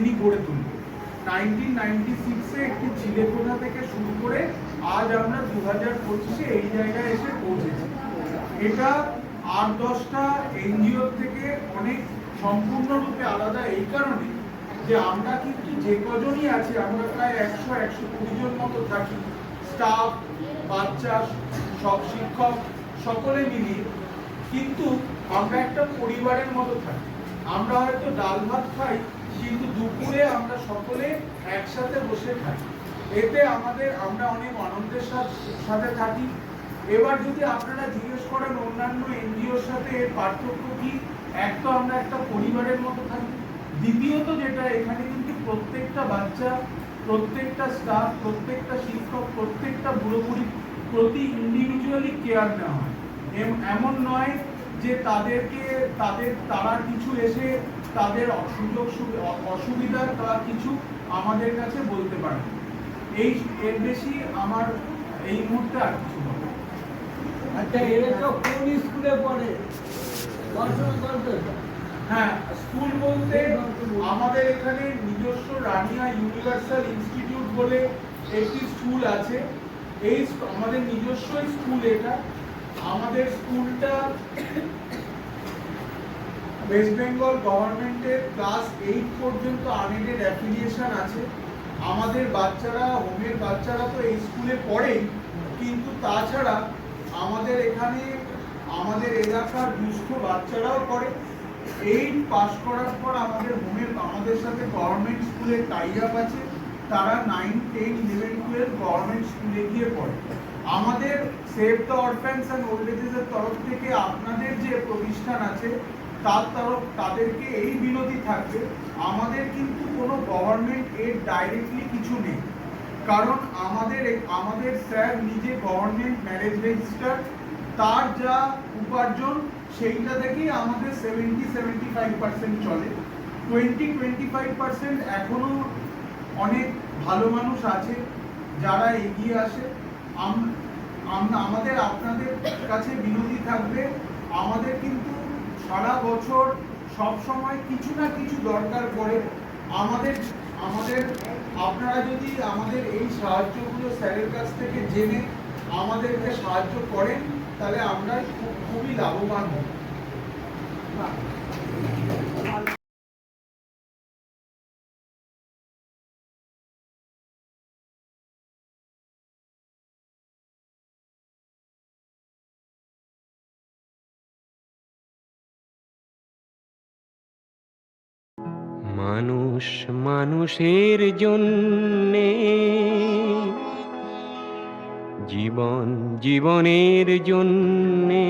বাহিনী গড়ে তুলব। 1996-এ একটি চিলেকোঠা থেকে শুরু করে আজ আমরা 2025-এ এই জায়গায় এসে পৌঁছেছি। এটা 8-10টা এনজিওর থেকে অনেক সম্পূর্ণরূপে আলাদা এই কারণে যে আমরা কিন্তু যে কজনই আছি, আমরা প্রায় 100-120 জন মতো থাকি, স্টাফ, বাচ্চা, সব শিক্ষক সকলে মিলিয়ে, কিন্তু আমরা একটা পরিবারের মতো থাকি। আমরা হয়তো ডাল ভাত খাই, কিন্তু দুপুরে আমরা সকলে একসাথে বসে খাই। এতে আমরা অনেক আনন্দের সাথে থাকি। এবার যদি আপনারা জিজ্ঞেস করেন অন্যান্য এনজিওর সাথে এর পার্থক্য কি, এক তো আমরা একটা পরিবারের মতো থাকি, দ্বিতীয়ত যেটা এখানে কিন্তু প্রত্যেকটা বাচ্চা, প্রত্যেকটা স্টাফ, প্রত্যেকটা শিক্ষক, প্রত্যেকটা পুরোপুরি প্রতি ইন্ডিভিজুয়ালি কেয়ার নেওয়া হয়। এমন নয় যে তারা কিছু এসে তাদের অসুবিধার বা কিছু আমাদের কাছে বলতে পারে। এর বেশি আমার এই মুহূর্তে আর কিছু বলে। আচ্ছা, এরা তো কোন স্কুলে পড়ে? হ্যাঁ, স্কুল বলতে আমাদের এখানে নিজস্ব রানিয়া ইউনিভার্সাল ইনস্টিটিউট বলে একটি স্কুল আছে। আমাদের নিজস্ব স্কুল এটা। আমাদের স্কুলটা ওয়েস্ট বেঙ্গল গভর্নমেন্টের ক্লাস 8 পর্যন্ত আনএডেড অ্যাফিলিয়েশন আছে। আমাদের বাচ্চারা, হোমের বাচ্চারা তো এই স্কুলে পড়েই, কিন্তু তাছাড়া আমাদের এখানে আমাদের এলাকার দুস্থ বাচ্চারাও পড়ে। 8 পাস করার পর আমাদের সাথে গভর্নমেন্ট স্কুলে টাই আপ আছে, তারা 9, 10, 11, 12 গভর্নমেন্ট স্কুলে গিয়ে পড়ে। আমাদের সেভ দ্য অরফ্যানস অ্যান্ড ওল্ড এজেসের তরফ থেকে আপনাদের যে প্রতিষ্ঠান আছে তাদেরকে এই বিনতি থাকবে, আমাদের কিন্তু কোনো গভর্নমেন্ট এড ডাইরেক্টলি কিছু নেই, কারণ আমাদের স্যার নিজে গভর্নমেন্ট ম্যারেজ রেজিস্টার, তার যা উপার্জন সেইটা থেকেই আমাদের 70-75% চলে। 20-25% এখনো অনেক ভালো মানুষ আছে যারা এগিয়ে আসে। আমাদের আপনাদের কাছে বিনতি থাকবে, আমাদের কিন্তু সারা বছর সব সময় কিছু না কিছু দরকার পড়ে। আপনারা যদি আমাদের এই সাহায্যগুলো স্যারের কাছ থেকে জেনে আমাদেরকে সাহায্য করেন, তাহলে আমরা খুবই লাভবান হব। মানুষ মানুষের জন্যে, জীবন জীবনের জন্যে,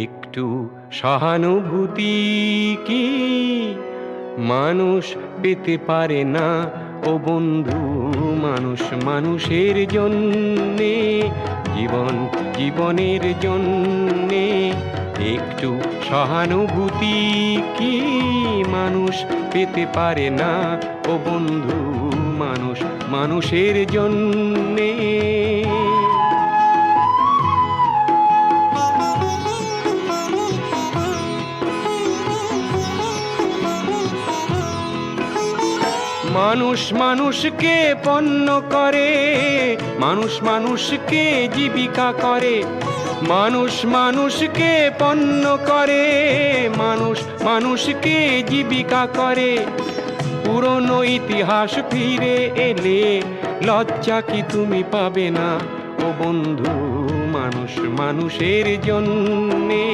একটু সহানুভূতি কি মানুষ পেতে পারে না ও বন্ধু? মানুষ মানুষের জন্যে, জীবন জীবনের জন্যে, একটু সহানুভূতি কি মানুষ পেতে পারে না ও বন্ধু? মানুষ মানুষের জন্যে। মানুষ মানুষকে পণ্য করে, মানুষ মানুষকে জীবিকা করে, মানুষ মানুষকে পণ্য করে, মানুষ মানুষকে জীবিকা করে। পুরনো ইতিহাস ফিরে এলে লজ্জা কি তুমি পাবে না ও বন্ধু? মানুষ মানুষের জন্যে,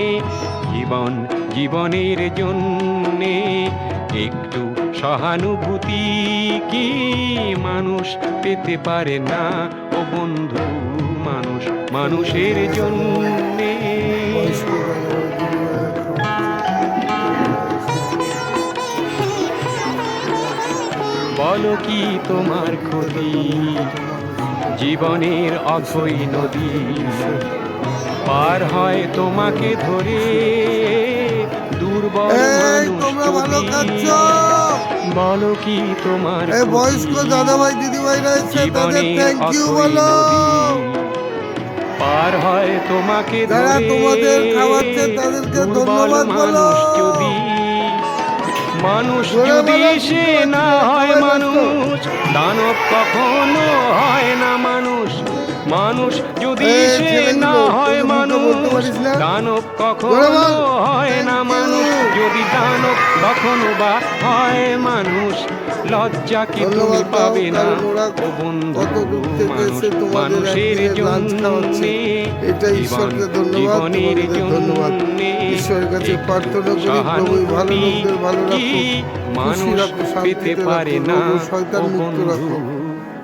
জীবন জীবনের জন্যে, একটু সহানুভূতি কি মানুষ পেতে পারে না ও বন্ধু? মানুষ মানুষের জন্যে। বলো কি তোমার ক্ষতি, জীবনের অথই নদী পার হয় তোমাকে ধরে দুর্বল মানুষ। বলো কি তোমার বয়স্ক দাদা ভাই দিদি ভাইরা এসে তাদের থ্যাংক ইউ বলো। পার হয় তোমাকে যারা তোমাদের খাওয়াচ্ছে তাদেরকে ধন্যবাদ বলো। যদি মানুষ জোরে যদি বলো, সে বুঝতে না পারছি না, হয় সবাই মানুষ, দানব কখনো হয় না মানুষ। মানুষ যদি এই সে ছেলেগুলো, না হয় তোকে মুখে বলতে মানুষ, পারিস না? দানব জোরে কখনো বল। হয় না Thank you. মানুষ। যদি দানব কখনো বা হয় মানুষ, লজ্জা কি তুমি ধন্যবাদ দাও, পাবে না কারণ ওরা ও বন্ধু। কত দূর থেকে মানুষ এসে তোমাদের মানুষের একদিনের লাঞ্চ খাওয়াচ্ছে। জন্যে, এটা ঈশ্বরকে ধন্যবাদ, জীবনের তোমাদের ধন্যবাদ। জন্যে ঈশ্বরের কাছে একটু প্রার্থনা করি, প্রভু এই ভালো সহানুভূতি লোকদের ভালো কি রাখো, খুশি মানুষ রাখো, পেতে শান্তিতে পারে রাখো, না রোগ ও শয়তান ও মুক্ত বন্ধু। রাখো।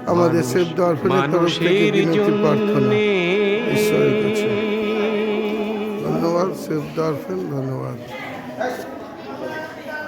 আমাদের মানুষ সেভ দ্য অরফানেজ তরফ থেকে মানুষের বিনতি প্রার্থনা জন্যে। ঈশ্বরের কাছে। ধন্যবাদ সেভ দ্য অরফান, ধন্যবাদ।